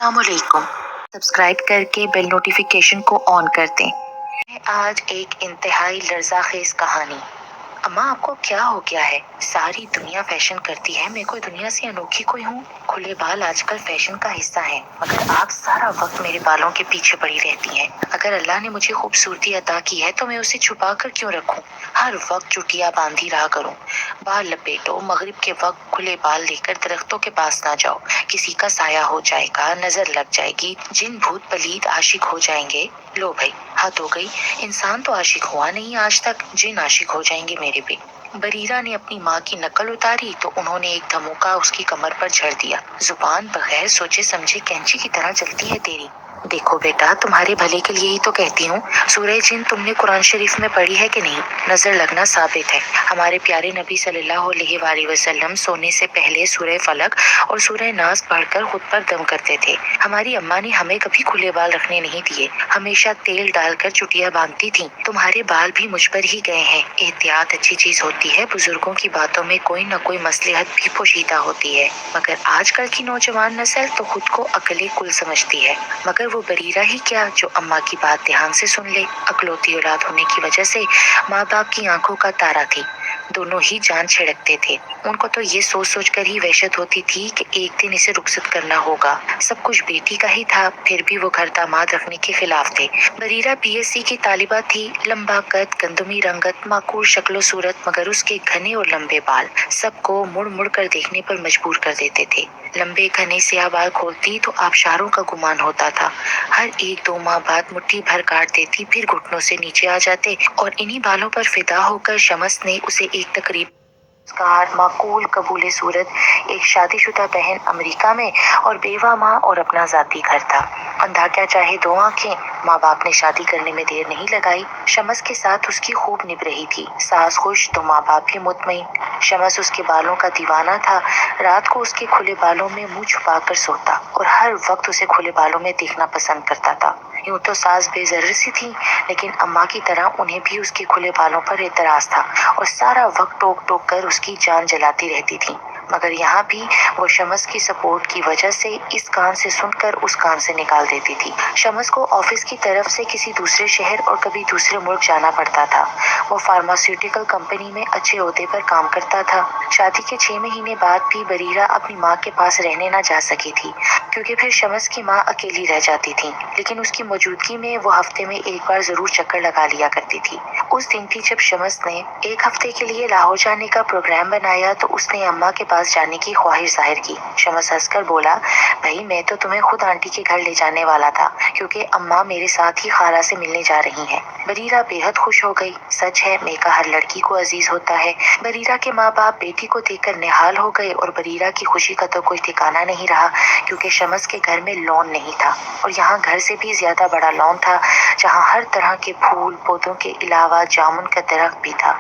अस्सलाम वालेकुम। सब्सक्राइब करके बेल नोटिफिकेशन को ऑन कर दें। आज एक इंतहाई लर्ज़ाखेज कहानी। अम्मा आपको क्या हो गया है? सारी दुनिया फैशन करती है, मैं कोई दुनिया से अनोखी कोई हूँ? खुले बाल आजकल फैशन का हिस्सा है, मगर आप सारा वक्त मेरे बालों के पीछे पड़ी रहती हैं। अगर अल्लाह ने मुझे खूबसूरती अता की है तो मैं उसे छुपा कर क्यों रखूं? हर वक्त चुटिया बांधी रहा करूं। बाल लपेटो, मगरिब के वक्त खुले बाल लेकर दरख्तों के पास ना जाओ, किसी का साया हो जाएगा, नजर लग जाएगी, जिन भूत पलीद आशिक हो जाएंगे। लो भाई, हद हो गई। इंसान तो आशिक हुआ नहीं आज तक, जिन आशिक हो जाएंगे मेरे पे। बरीरा ने अपनी माँ की नकल उतारी तो उन्होंने एक धमोका उसकी कमर पर झड़ दिया। जुबान बगैर सोचे समझे कैंची की तरह चलती है तेरी। देखो बेटा, तुम्हारे भले के लिए ही तो कहती हूँ। सूरह जिन तुमने कुरान शरीफ में पढ़ी है कि नहीं? नजर लगना साबित है। हमारे प्यारे नबी सल्लल्लाहु अलैहि वसल्लम सोने से पहले सूरह फलक और सूरह नास पढ़कर खुद पर दम करते थे। हमारी अम्मा ने हमें कभी खुले बाल रखने नहीं दिए, हमेशा तेल डालकर चुटिया बांधती थी। तुम्हारे बाल भी मुझ पर ही गए हैं। एहतियात अच्छी चीज होती है, बुजुर्गों की बातों में कोई न कोई मसलहत भी पोशीदा होती है, मगर आजकल की नौजवान नस्ल तो खुद को अकले कुल समझती है। मगर वो बरीरा ही क्या जो अम्मा की बात ध्यान से सुन ले। अकलौती औलाद होने की वजह से माँ बाप की आंखों का तारा थी, दोनों ही जान छिड़कते थे। उनको तो ये सोच सोच कर ही वहशत होती थी कि एक दिन इसे रुखसत करना होगा। सब कुछ बेटी का ही था, फिर भी वो घर दामाद रखने के खिलाफ थे। बरीरा बीएससी की तालिबा थी, लंबा कद, गंदमी रंगत, माकूल शक्लो सूरत, मगर उसके घने और लंबे बाल सबको मुड़ मुड़ कर देखने पर मजबूर कर देते थे। लंबे घने स्याह बाल खोलती तो आबशारों का गुमान होता था। हर एक दो माह बाद मुट्ठी भर काट देती, फिर घुटनों से नीचे आ जाते, और इन्हीं बालों पर फिदा होकर शमस ने उसे एक तकरीब माकूल कबूले सूरत, एक शादीशुदा बहन अमेरिका में, और बेवा माँ और अपना जाती घर था। अंधा क्या चाहे दो आंखें। माँ बाप ने शादी करने में देर नहीं लगाई। शमस के साथ उसकी खूब निभ रही थी। सास खुश तो माँ बाप भी मुतमईन। शमस उसके बालों का दीवाना था। रात को उसके खुले बालों में मुंह छुपा कर सोता और हर वक्त उसे खुले बालों में देखना पसंद करता था। यूं तो सास बेजर्र सी थी, लेकिन अम्मा की तरह उन्हें भी उसके खुले बालों पर एतराज था और सारा वक्त टोक टोक कर उसकी जान जलाती रहती थी। मगर यहाँ भी वो शमस की सपोर्ट की वजह से इस कान से सुनकर उस कान से निकाल देती थी। शमस को ऑफिस की तरफ से किसी दूसरे शहर और कभी दूसरे मुल्क जाना पड़ता था। वो फार्मास्यूटिकल कंपनी में अच्छे ओहदे पर काम करता था। शादी के 6 महीने बाद भी बरीरा अपनी माँ के पास रहने ना जा सकी थी, क्योंकि फिर शमस की माँ अकेली रह जाती थी। लेकिन उसकी मौजूदगी में वो हफ्ते में एक बार जरूर चक्कर लगा लिया करती थी। उस दिन थी जब शमस ने एक हफ्ते के लिए लाहौर जाने का प्रोग्राम बनाया तो उसने अम्मा के पास जाने की ख्वाहिश जाहिर की। शमस हंसकर बोला, भाई मैं तो तुम्हें खुद आंटी के घर ले जाने वाला था, क्योंकि अम्मा मेरे साथ ही खाला से मिलने जा रही हैं। बरीरा बेहद खुश हो गई। सच है, मेका हर लड़की को अजीज होता है। बरीरा के माँ बाप बेटी को देखकर निहाल हो गए और बरीरा की खुशी का तो कोई ठिकाना नहीं रहा, क्योंकि शमस के घर में लॉन नहीं था, और यहाँ घर से भी ज्यादा बड़ा लॉन था, जहाँ हर तरह के फूल पौधों के अलावा जामुन का दरख्त भी था,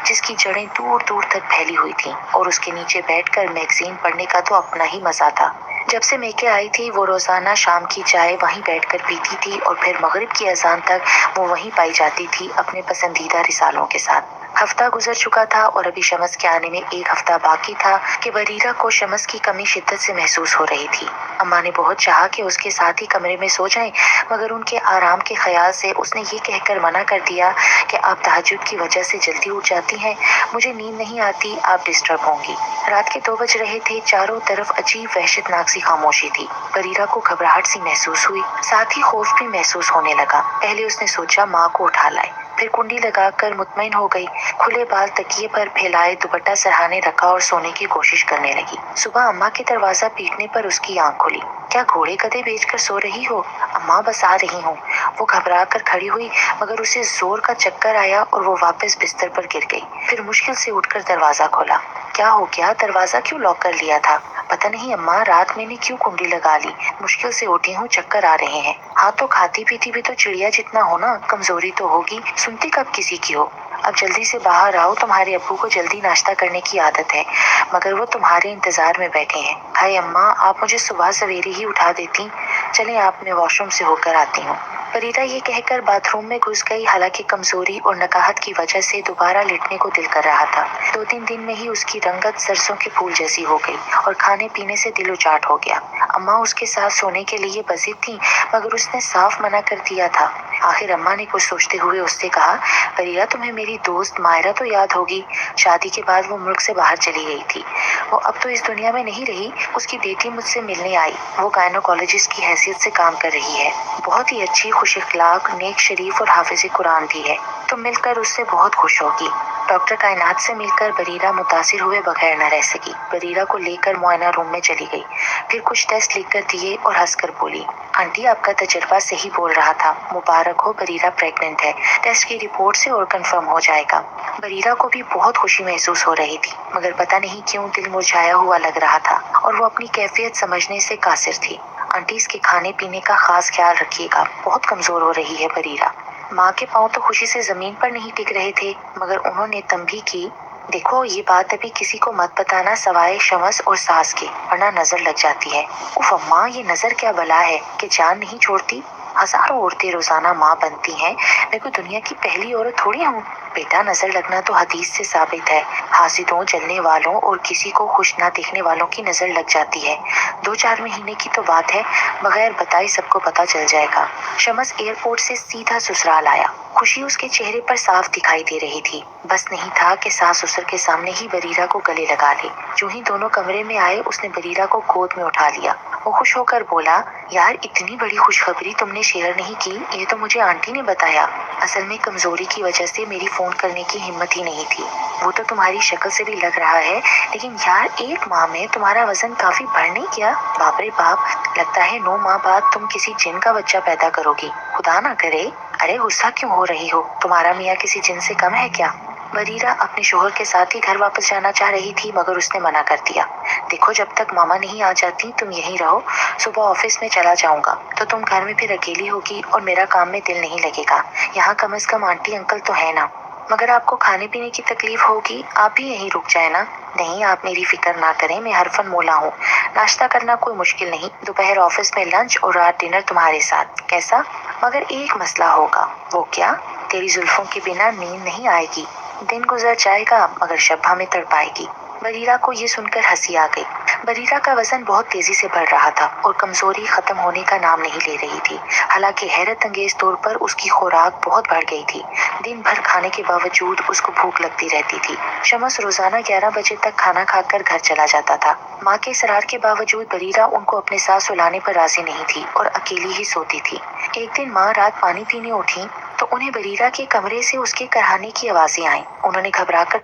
जिसकी जड़ें दूर दूर तक फैली हुई थी, और उसके नीचे बैठकर मैगजीन पढ़ने का तो अपना ही मजा था। जब से मेके आई थी वो रोजाना शाम की चाय वहीं बैठकर पीती थी, और फिर मगरिब की अजान तक वो वहीं पाई जाती थी अपने पसंदीदा रिसालों के साथ। हफ्ता गुजर चुका था और अभी शमस के आने में एक हफ्ता बाकी था कि बरीरा को शमस की कमी शिद्दत से महसूस हो रही थी। अम्मा ने बहुत चाहा कि उसके साथ ही कमरे में सो जाएं, मगर उनके आराम के ख्याल से उसने ये कहकर मना कर दिया कि आप तहज्जुद की वजह से जल्दी उठ जाती हैं, मुझे नींद नहीं आती, आप डिस्टर्ब होंगी। रात के 2 बज रहे थे। चारों तरफ अजीब वहशतनाक सी खामोशी थी। बरीरा को घबराहट सी महसूस हुई, साथ ही खौफ भी महसूस होने लगा। पहले उसने सोचा माँ को उठा लाए, फिर कुंडी लगाकर मुतमईन हो गई। खुले बाल तकिए पर फैलाए दुपट्टा सरहाने रखा और सोने की कोशिश करने लगी। सुबह अम्मा के दरवाजा पीटने पर उसकी आंख खुली। क्या घोड़े गधे बेचकर सो रही हो? अम्मा बस आ रही हूँ। वो घबरा कर खड़ी हुई, मगर उसे जोर का चक्कर आया और वो वापस बिस्तर पर गिर गई। फिर मुश्किल से उठकर दरवाजा खोला। क्या हो गया? दरवाजा क्यों लॉक कर लिया था? पता नहीं अम्मा, रात मैंने क्यों कुंडी लगा ली, मुश्किल से उठी हूँ, चक्कर आ रहे हैं। हाँ तो खाती पीती भी तो चिड़िया जितना हो ना, कमजोरी तो होगी, सुनती कब किसी की हो। अब जल्दी से बाहर आओ, तुम्हारे अब्बू को जल्दी नाश्ता करने की आदत है, मगर वो तुम्हारे इंतजार में बैठे हैं। हाय अम्मा, आप मुझे सुबह सवेरे ही उठा देती। चलें आप, मैं वॉशरूम से होकर आती हूँ। बरीरा ये कहकर बाथरूम में घुस गई। हालांकि कमजोरी और नकाहत की वजह से दोबारा लेटने को दिल कर रहा था। 2-3 दिन में ही उसकी रंगत सरसों के फूल जैसी हो गई और खाने पीने से दिल उचाट हो गया। अम्मा उसके साथ सोने के लिए बज़िद थी, मगर उसने साफ मना कर दिया था। आखिर अम्मा ने कुछ सोचते हुए उससे कहा, बरीरा तुम्हें मेरी दोस्त मायरा तो याद होगी। शादी के बाद वो मुल्क से बाहर चली गई थी। वो अब तो इस दुनिया में नहीं रही। उसकी बेटी मुझसे मिलने आई। वो गायनोकोलॉजिस्ट की हैसियत से काम कर रही है। बहुत ही अच्छी, खुश इखलाक, नेक, शरीफ और हाफिज़ कुरान भी है। तुम मिलकर उससे बहुत खुश होगी। डॉक्टर कायनात से मिलकर बरीरा मुतासिर हुए बगैर न रह सकी। बरीरा को लेकर मुआयना रूम में चली गई। फिर कुछ टेस्ट लिख कर दिए और हंसकर बोली, आंटी आपका तजर्बा सही बोल रहा था। मुबारक हो, बरीरा प्रेग्नेंट है। टेस्ट की रिपोर्ट से और कंफर्म हो जाएगा। बरीरा को भी बहुत खुशी महसूस हो रही थी, मगर पता नहीं क्यों दिल मुरझाया हुआ लग रहा था और वो अपनी कैफियत समझने से कासिर थी। आंटी इसके खाने पीने का खास ख्याल रखिएगा, बहुत कमजोर हो रही है बरीरा। माँ के पाँव तो खुशी से जमीन पर नहीं टिक रहे थे, मगर उन्होंने तंबीह की, देखो ये बात अभी किसी को मत बताना सिवाय शमस और सास के, वरना नजर लग जाती है। उफ अम्मा, ये नजर क्या बला है कि जान नहीं छोड़ती। हजारों औरतें रोजाना माँ बनती हैं, मैं कोई दुनिया की पहली औरत थोड़ी हूँ। बेटा, नजर लगना तो हदीस से साबित है। हासिदों, जलने वालों और किसी को खुश ना देखने वालों की नजर लग जाती है। 2-4 महीने की तो बात है, बगैर बताए सबको पता चल जाएगा। शमस एयरपोर्ट से सीधा ससुराल आया। खुशी उसके चेहरे पर साफ दिखाई दे रही थी। बस नहीं था कि सास ससुर के सामने ही बरीरा को गले लगा ले। जो ही दोनों कमरे में आए, उसने बरीरा को गोद में उठा लिया। वो खुश होकर बोला, यार इतनी बड़ी खुशखबरी तुमने शेयर नहीं की, ये तो मुझे आंटी ने बताया। असल में कमजोरी की वजह से मेरी फोन करने की हिम्मत ही नहीं थी। वो तो तुम्हारी शक्ल से भी लग रहा है, लेकिन यार 1 माह में तुम्हारा वजन काफी बढ़ नहीं गया? बाप रे बाप, लगता है 9 माह बाद तुम किसी जिन का बच्चा पैदा करोगी। खुदा ना करे। अरे गुस्सा क्यों हो रही हो? तुम्हारा मियाँ किसी जिन से कम है क्या? बरीरा अपने शोहर के साथ ही घर वापस जाना चाह रही थी, मगर उसने मना कर दिया। देखो, जब तक मामा नहीं आ जाती तुम यहीं रहो। सुबह ऑफिस में चला जाऊंगा तो तुम घर में फिर अकेली होगी और मेरा काम में दिल नहीं लगेगा। यहाँ कम से कम आंटी अंकल तो है ना। मगर आपको खाने पीने की तकलीफ होगी, आप भी यहीं रुक जाए ना। नहीं, आप मेरी फिक्र ना करें, मैं हरफन मौला हूँ। नाश्ता करना कोई मुश्किल नहीं। दोपहर ऑफिस में लंच और रात डिनर तुम्हारे साथ, कैसा? मगर एक मसला होगा। वो क्या? तेरी जुल्फों के बिना नींद नहीं आएगी। दिन गुजर जाएगा मगर शब हमें तड़पाएगी। बरीरा को ये सुनकर हंसी आ गई। बरीरा का वजन बहुत तेजी से बढ़ रहा था और कमजोरी खत्म होने का नाम नहीं ले रही थी। हालांकि हैरत अंगेज तौर पर उसकी खुराक बहुत बढ़ गई थी। दिन भर खाने के बावजूद उसको भूख लगती रहती थी। शमस रोजाना 11 बजे तक खाना खाकर घर चला जाता था। माँ के इसरार के बावजूद बरीरा उनको अपने साथ सुलाने पर राजी नहीं थी और अकेली ही सोती थी। एक दिन माँ रात पानी पीने उठी तो उन्हें बरीरा के कमरे से उसके कराहने की आवाजें आईं। उन्होंने घबराकर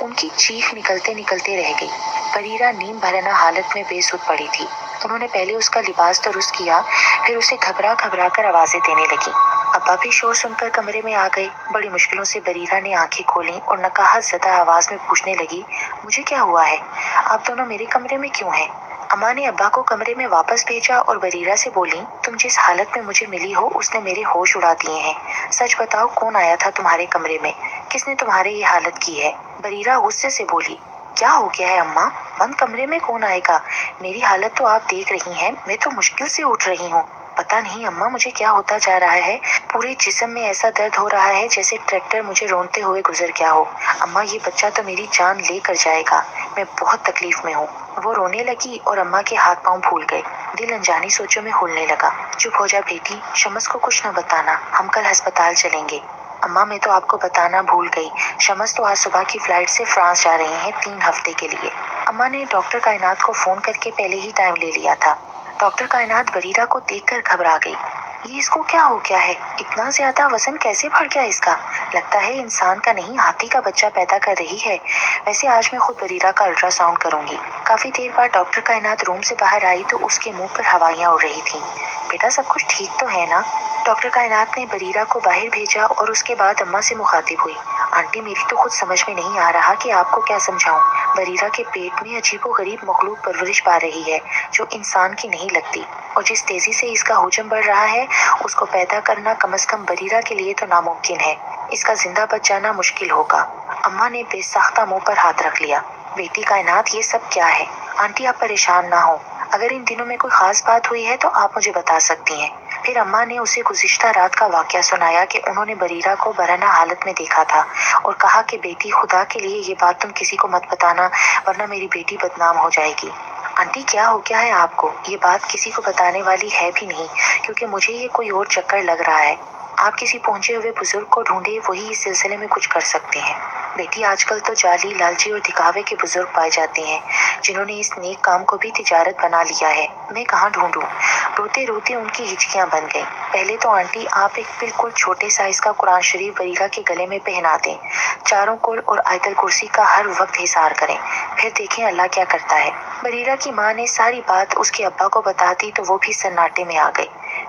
उनकी चीख निकलते निकलते रह गई। बरीरा नींद भरना हालत में बेसुध पड़ी थी। उन्होंने पहले उसका लिबास दुरुस्त किया, फिर उसे घबरा घबरा कर आवाजें देने लगी। अब्बा भी शोर सुनकर कमरे में आ गए। बड़ी मुश्किलों से बरीरा ने आंखें खोली और नकाहत ज़दा आवाज में पूछने लगी, मुझे क्या हुआ है? आप दोनों मेरे कमरे में क्यों हैं? अम्मा ने अब्बा को कमरे में वापस भेजा और बरीरा से बोली, तुम जिस हालत में मुझे मिली हो उसने मेरे होश उड़ा दिए हैं। सच बताओ, कौन आया था तुम्हारे कमरे में? किसने तुम्हारे ये हालत की है? बरीरा गुस्से से बोली, क्या हो गया है अम्मा? बंद कमरे में कौन आएगा? मेरी हालत तो आप देख रही हैं, मैं तो मुश्किल से उठ रही हूँ। पता नहीं अम्मा, मुझे क्या होता जा रहा है। पूरे जिस्म में ऐसा दर्द हो रहा है जैसे ट्रैक्टर मुझे रोनते हुए गुजर गया हो। अम्मा, ये बच्चा तो मेरी जान लेकर जाएगा। मैं बहुत तकलीफ में हूँ। वो रोने लगी और अम्मा के हाथ पांव फूल गए। दिल अनजानी सोचों में हुलने लगा। चुप हो जा बेटी, शमस को कुछ न बताना, हम कल अस्पताल चलेंगे। अम्मा, मैं तो आपको बताना भूल गई, शमस तो आज सुबह की फ्लाइट से फ्रांस जा रहे हैं 3 हफ्ते के लिए। अम्मा ने डॉक्टर कायनात को फोन करके पहले ही टाइम ले लिया था। डॉक्टर कायनात बरीरा को देखकर घबरा गई। ये इसको क्या हो गया है? इतना ज्यादा वजन कैसे बढ़ गया इसका? लगता है इंसान का नहीं हाथी का बच्चा पैदा कर रही है। वैसे आज मैं खुद बरीरा का अल्ट्रासाउंड करूंगी। काफी देर बाद डॉक्टर कायनात रूम से बाहर आई तो उसके मुंह पर हवाइयां उड़ रही थीं। बेटा, सब कुछ ठीक तो है ना? डॉक्टर कायनात ने बरीरा को बाहर भेजा और उसके बाद अम्मा से मुखातिब हुई। आंटी, मेरी तो खुद समझ में नहीं आ रहा कि आपको क्या समझाऊं। बरीरा के पेट में अजीबोगरीब मखलूक परवरिश पा रही है जो इंसान की नहीं लगती, और जिस तेजी से इसका हुजम बढ़ रहा है उसको पैदा करना कम से कम बरीरा के लिए तो नामुमकिन है। इसका जिंदा बच जाना मुश्किल होगा। अम्मा ने बेसाख्ता मुंह पर हाथ रख लिया। बेटी कायनात, ये सब क्या है? आंटी, आप परेशान ना हो। अगर इन दिनों में कोई खास बात हुई है तो आप मुझे बता सकती हैं, फिर अम्मा ने उसे गुज़िश्ता रात का वाक़या सुनाया कि उन्होंने बरीरा को बरहना हालत में देखा था और कहा कि बेटी, खुदा के लिए ये बात तुम किसी को मत बताना, वरना मेरी बेटी बदनाम हो जाएगी। आंटी, क्या हो गया है आपको? ये बात किसी को बताने वाली है भी नहीं, क्योंकि मुझे ये कोई और चक्कर लग रहा है। आप किसी पहुंचे हुए बुजुर्ग को ढूंढे, वही इस सिलसिले में कुछ कर सकते हैं। बेटी, आजकल तो जाली, लालची और दिखावे के बुजुर्ग पाए जाते हैं, जिन्होंने इस नेक काम को भी तिजारत बना लिया है। मैं कहाँ ढूंढूं? रोते रोते उनकी हिचकियां बन गईं। पहले तो आंटी, आप एक बिल्कुल छोटे साइज का कुरान शरीफ बरीरा के गले में पहना दें। चारों कुल और आयतल कुर्सी का हर वक्त हिसार करें, फिर देखें अल्लाह क्या करता है। बरीरा की माँ ने सारी बात उसके अब्बा को बता दी तो वो भी सन्नाटे में आ गए।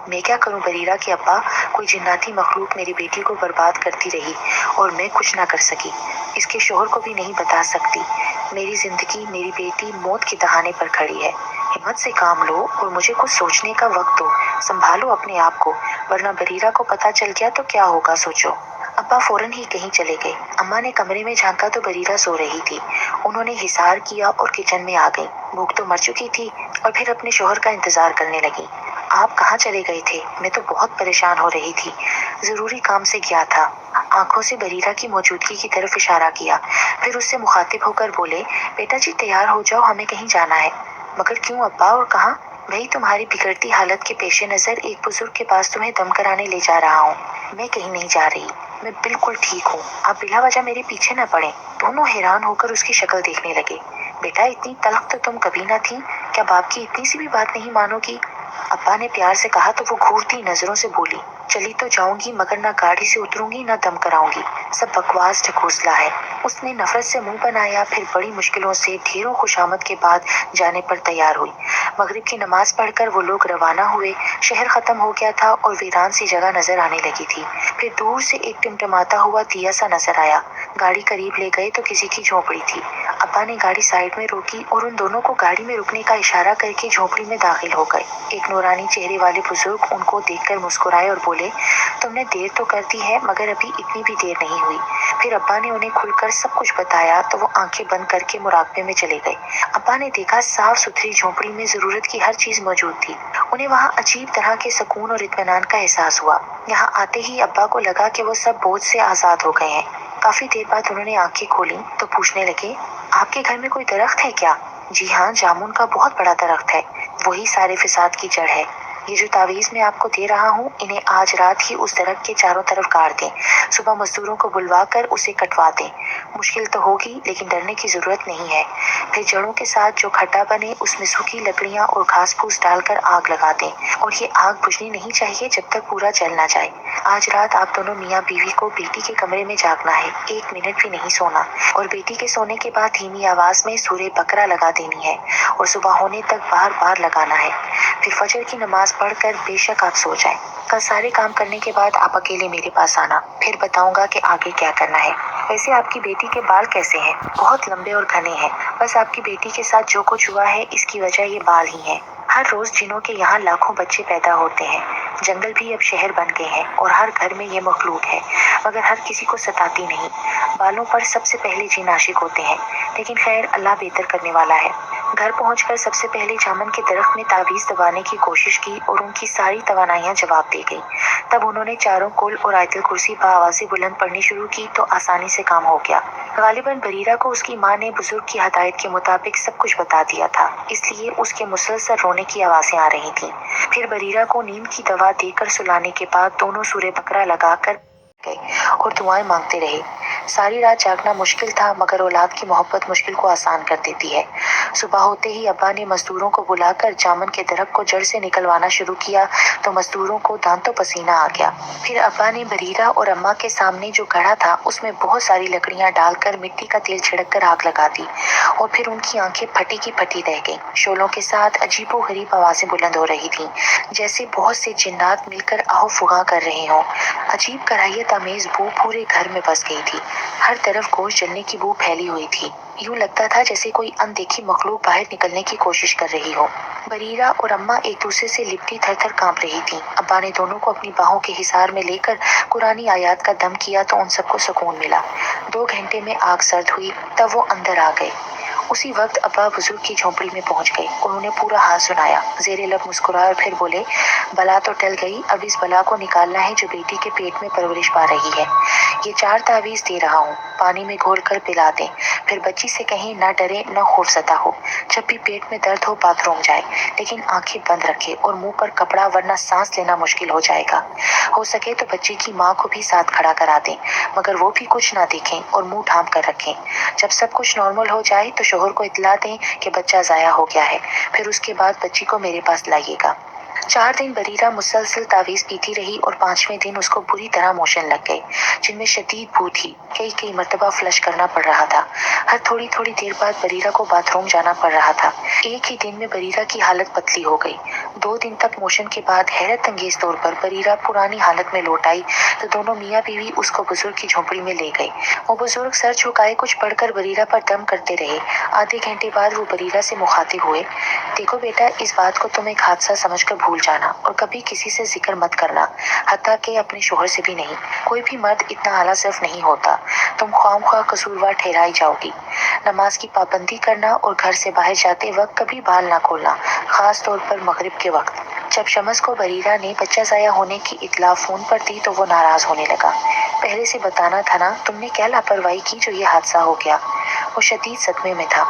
मैं क्या करूं बरीरा के अब्बा, कोई जिन्नाती मखलूक मेरी बेटी को बर्बाद करती रही और मैं कुछ ना कर सकी। इसके शोहर को भी नहीं बता सकती। मेरी जिंदगी, मेरी बेटी मौत के दहाने पर खड़ी है। हिम्मत से काम लो और मुझे कुछ सोचने का वक्त दो। संभालो अपने आप को, वरना बरीरा को पता चल गया तो क्या होगा, सोचो। अब्बा फौरन ही कहीं चले गए। अम्मा ने कमरे में झांका तो बरीरा सो रही थी। उन्होंने हिसार किया और किचन में आ गई। भूख तो मर चुकी थी और फिर अपने शोहर का इंतजार करने लगी। आप कहाँ चले गए थे? मैं तो बहुत परेशान हो रही थी। जरूरी काम से गया था। आंखों से बरीरा की मौजूदगी की तरफ इशारा किया, फिर उससे मुखातिब होकर बोले, बेटा जी तैयार हो जाओ, हमें कहीं जाना है। मगर क्यों अब्बा, और कहाँ? भाई, तुम्हारी बिगड़ती हालत के पेश नजर एक बुजुर्ग के पास तुम्हें दम कराने ले जा रहा हूँ। मैं कहीं नहीं जा रही, मैं बिल्कुल ठीक हूँ। आप बिला वजह मेरे पीछे न पड़े। दोनों हैरान होकर उसकी शक्ल देखने लगे। बेटा, इतनी तल्ख तो तुम कभी ना थी, क्या बाप की इतनी सी भी बात नहीं मानोगी? अब्बा ने प्यार से कहा तो वो घूरती नजरों से बोली, चली तो जाऊंगी मगर ना गाड़ी से उतरूंगी ना दम कराऊंगी। सब बकवास ढकोसला है। उसने नफरत से मुंह बनाया, फिर बड़ी मुश्किलों से ढेरों खुशामद के बाद जाने पर तैयार हुई। मगरिब की नमाज पढ़कर वो लोग रवाना हुए। शहर खत्म हो गया था और वीरान सी जगह नजर आने लगी थी। फिर दूर से एक टिमटिमाता हुआ दिया सा नजर आया। गाड़ी करीब ले गए तो किसी की झोपड़ी थी। अब्बा ने गाड़ी साइड में रोकी और उन दोनों को गाड़ी में रुकने का इशारा करके झोपड़ी में दाखिल हो गए। एक नूरानी चेहरे वाले बुजुर्ग उनको देखकर मुस्कुराए और बोले, तुमने देर तो कर दी है मगर अभी इतनी भी देर नहीं हुई। फिर अब्बा ने उन्हें खुलकर सब कुछ बताया तो वो आंखें बंद करके मुराकबे में चले गए। अब्बा ने देखा साफ सुथरी झोपड़ी में जरूरत की हर चीज मौजूद थी। उन्हें वहाँ अजीब तरह के सुकून और इत्मीनान का एहसास हुआ। यहाँ आते ही अब्बा को लगा कि वो सब बोझ से आजाद हो गए हैं। काफी देर बाद उन्होंने आंखें खोली तो पूछने लगे, आपके घर में कोई दरख्त है क्या? जी हाँ, जामुन का बहुत बड़ा दरख्त है। वही सारे फिसाद की जड़ है। ये जो तावीज़ मैं आपको दे रहा हूँ, इन्हें आज रात ही उस दरख्त के चारों तरफ गाड़ दें। सुबह मजदूरों को बुलवा कर उसे कटवा दें। मुश्किल तो होगी लेकिन डरने की जरूरत नहीं है। फिर जड़ों के साथ जो खड्डा बने उसमें सूखी लकड़ियाँ और घास फूस डालकर आग लगा दें और ये आग बुझनी नहीं चाहिए जब तक पूरा जल ना जाए। आज रात आप दोनों मियाँ बीवी को बेटी के कमरे में जागना है, 1 मिनट भी नहीं सोना। और बेटी के सोने के बाद धीमी आवाज में सूरे बकरा लगा देनी है और सुबह होने तक बार बार लगाना है। फिर फजर की नमाज पढ़कर बेशक आप सो जाएं। कल सारे काम करने के बाद आप अकेले मेरे पास आना, फिर बताऊंगा कि आगे क्या करना है। वैसे आपकी बेटी के बाल कैसे हैं? बहुत लंबे और घने हैं। बस आपकी बेटी के साथ जो कुछ हुआ है इसकी वजह ये बाल ही है। हर रोज जिनों के यहाँ लाखों बच्चे पैदा होते हैं। जंगल भी अब शहर बन गए हैं और हर घर में ये मखलूक है, मगर हर किसी को सताती नहीं। बालों पर सबसे पहले जिन आशिक होते हैं, लेकिन खैर अल्लाह बेहतर करने वाला है। घर पहुंचकर सबसे पहले जामन के दरख्त में तावीज़ दबाने की कोशिश की और उनकी सारी तवानाइयां जवाब दे गई। तब उन्होंने चारों कुल और आयतल कुर्सी बआवाज़े बुलंद पढ़नी शुरू की तो आसानी से काम हो गया। गालिबन बरीरा को उसकी माँ ने बुजुर्ग की हदायत के मुताबिक सब कुछ बता दिया था, इसलिए उसके मुसलसल रोने की आवाजें आ रही थीं। फिर बरीरा को नींद की दवा देकर सुलाने के बाद दोनों सूरे बकरा लगाकर गए और दुआएं मांगते रहे। सारी रात जागना मुश्किल था मगर औलाद की मोहब्बत मुश्किल को आसान कर देती है। सुबह होते ही अब्बा ने मजदूरों को बुलाकर जामन के दरख्त को जड़ से निकलवाना शुरू किया तो मजदूरों को दांतों पसीना आ गया। फिर अब्बा ने बरीरा और अम्मा के सामने जो घड़ा था उसमें बहुत सारी लकड़ियां डालकर मिट्टी का तेल छिड़क कर आग लगा दी और फिर उनकी आंखें फटी की फटी रह गईं। शोलों के साथ अजीबो गरीब आवाजें बुलंद हो रही थीं, जैसे बहुत से जिन्नात मिलकर आहो फुगा कर रहे हों। अजीब कराहियत आमेज बू पूरे घर में बस गई थी। हर तरफ गोश्त जलने की बू फैली हुई थी। यूं लगता था जैसे कोई अनदेखी मखलूक बाहर निकलने की कोशिश कर रही हो। बरीरा और अम्मा एक दूसरे से लिपटी थर थर कांप रही थीं। अब्बा ने दोनों को अपनी बाहों के हिसार में लेकर कुरानी आयात का दम किया तो उन सबको सुकून मिला। 2 घंटे में आग सर्द हुई, तब वो अंदर आ गए। उसी वक्त अब्बा बुजुर्ग की झोंपड़ी में पहुंच गए। उन्होंने पूरा हाल सुनाया। ज़ेरे लब मुस्कुराए और फिर बोले, बला तो टल गई, अब इस बला को निकालना है जो बेटी के पेट में परवरिश पा रही है। ये 4 तावीज़ दे रहा हूँ, पानी में घोल कर पिला दें। फिर बच्ची से कहें न डरे न खौफज़दा हो। जब भी पेट में दर्द हो बाथरूम जाए, लेकिन आंखें बंद रखे और मुंह पर कपड़ा, वरना सांस लेना मुश्किल हो जाएगा। हो सके तो बच्चे की माँ को भी साथ खड़ा करा दें, मगर वो भी कुछ ना देखें और मुंह ढांप कर रखें। जब सब कुछ नॉर्मल हो जाए तो शोहर को इत्तला दें कि बच्चा ज़ाया हो गया है। फिर उसके बाद बच्ची को मेरे पास लाइएगा। 4 दिन बरीरा मुसलसल तावीज़ पीती रही और 5वें दिन उसको बुरी तरह मोशन लग गए, जिनमें शदीद बू थी। कई मर्तबा फ्लश करना पड़ रहा था। हर थोड़ी थोड़ी देर बाद बरीरा को बाथरूम जाना पड़ रहा था। एक ही दिन में बरीरा की हालत पतली हो गई। 2 दिन तक मोशन के बाद हैरत अंगेज तौर पर बरीरा पुरानी हालत में लौट आई तो दोनों मियाँ बीवी उसको बुजुर्ग की झोंपड़ी में ले गए। वो बुजुर्ग सर झुकाए कुछ पढ़कर बरीरा पर दम करते रहे। आधे घंटे बाद वो बरीरा से मुखातिब हुए, देखो बेटा, इस बात को तुम एक हादसा समझकर भूल जाना और कभी किसी से जिक्र मत करना, हत्ता कि अपने शोहर से भी नहीं। कोई भी मर्द इतना आला सिर्फ नहीं होता, तुम ख्वामख्वाह कसूरवार ठहराई जाओगी। नमाज की पाबंदी करना और घर से बाहर जाते वक्त कभी बाल ना खोलना, खास तौर पर मगरिब के वक्त। जब शमस को बरीरा ने बच्चा ज़ाया होने की इत्तला फोन पर दी तो वो नाराज होने लगा। पहले से बताना था ना, तुमने क्या लापरवाही की जो ये हादसा हो गया। वो शदीद सदमे में था।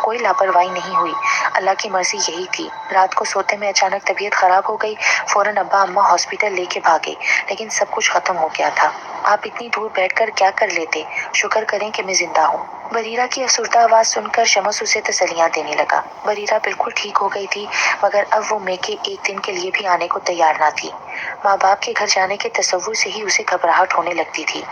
कोई लापरवाही नहीं हुई, अल्लाह की मर्जी यही थी। रात को सोते में अचानक तबीयत खराब हो गई। फौरन अब्बा अम्मा हॉस्पिटल लेके भागे, लेकिन सब कुछ खत्म हो गया था। आप इतनी दूर बैठकर क्या कर लेते, शुक्र करें कि मैं जिंदा हूँ। बरीरा की अफसुर्दा आवाज सुनकर शमस उसे तसलियां देने लगा। बरीरा बिल्कुल ठीक हो गई थी, मगर अब वो मेके एक दिन के लिए भी आने को तैयार ना थी। माँ बाप के घर जाने के तसव्वुर से ही उसे घबराहट होने लगती थी।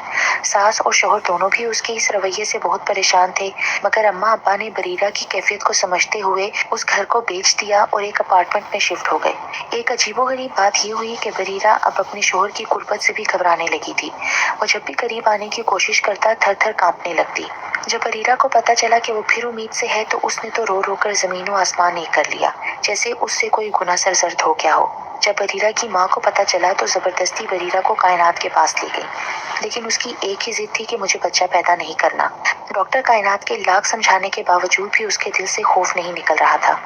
सास और शौहर दोनों भी उसके इस रवैये से बहुत परेशान थे, मगर अम्मा अब्बा ने बरीरा की कैफियत को समझते हुए उस घर को बेच दिया और एक अपार्टमेंट में शिफ्ट हो गए। एक अजीबोगरीब बात ये हुई कि बरीरा अब अपने शौहर की कुर्बत से भी घबराने लगी थी। वो जब भी करीब आने की कोशिश करता थर थर कांपने लगती। जब बरीरा को पता चला कि वो फिर उम्मीद से है तो उसने तो रो रो कर जमीन व आसमान एक कर लिया, जैसे उससे कोई गुनाह सरजद हो गया हो। जब बरीरा की माँ को पता चला तो जबरदस्ती बरीरा को कायनात के पास ले गई, लेकिन उसकी एक ही जिद थी कि मुझे बच्चा पैदा नहीं करना। डॉक्टर कायनात के लाख समझाने के बावजूद भी उसके दिल से खौफ नहीं निकल रहा था।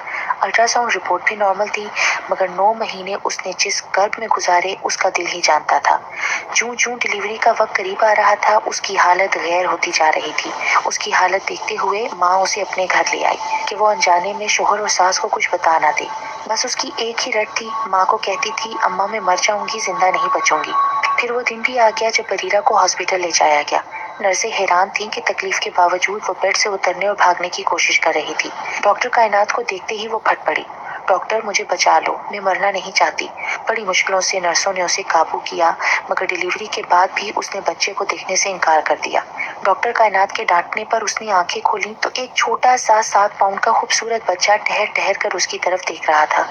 अल्ट्रासाउंड रिपोर्ट भी नॉर्मल थी, मगर 9 महीने उसने जिस गर्भ में गुजारे उसका दिल ही जानता था। जूं जूं डिलीवरी का वक्त करीब आ रहा था, उसकी हालत गैर होती जा रही थी। उसकी हालत देखते हुए माँ उसे अपने घर ले आई कि वो अनजाने में शोहर और सास को कुछ बता ना दे। बस उसकी एक ही रट थी, माँ को कहती थी, अम्मा मैं मर जाऊंगी, जिंदा नहीं बचूंगी। फिर वो दिन भी आ गया जब बरीरा को हॉस्पिटल ले जाया गया। नर्सें हैरान थीं कि तकलीफ के बावजूद वो बेड से उतरने और भागने की कोशिश कर रही थी। डॉक्टर कायनात को देखते ही वो फट पड़ी, डॉक्टर मुझे बचा लो, मैं मरना नहीं चाहती। बड़ी मुश्किलों से नर्सों ने उसे काबू किया, मगर डिलीवरी के बाद भी उसने बच्चे को देखने से इनकार कर दिया। डॉक्टर कायनात के डांटने पर उसने आंखें खोली तो एक छोटा सा 7 पाउंड का खूबसूरत बच्चा ठहर ठहर कर उसकी तरफ देख रहा था।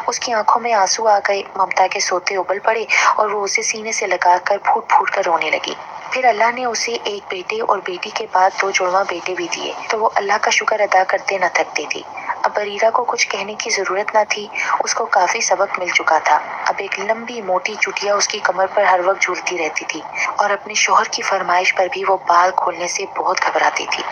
उसकी आंखों में आंसू आ गए, ममता के सोते उबल पड़े और वो उसे सीने से लगाकर फूट फूट कर रोने लगी। फिर अल्लाह ने उसे एक बेटे और बेटी के बाद 2 जुड़वा बेटे भी दिए, तो वो अल्लाह का शुक्र अदा करते न थकती थी। अब बरीरा को कुछ कहने की जरूरत न थी, उसको काफी सबक मिल चुका था। अब एक लंबी मोटी चुटिया उसकी कमर पर हर वक्त झूलती रहती थी और अपने शौहर की फरमाइश पर भी वो बाल खोलने से बहुत घबराती थी।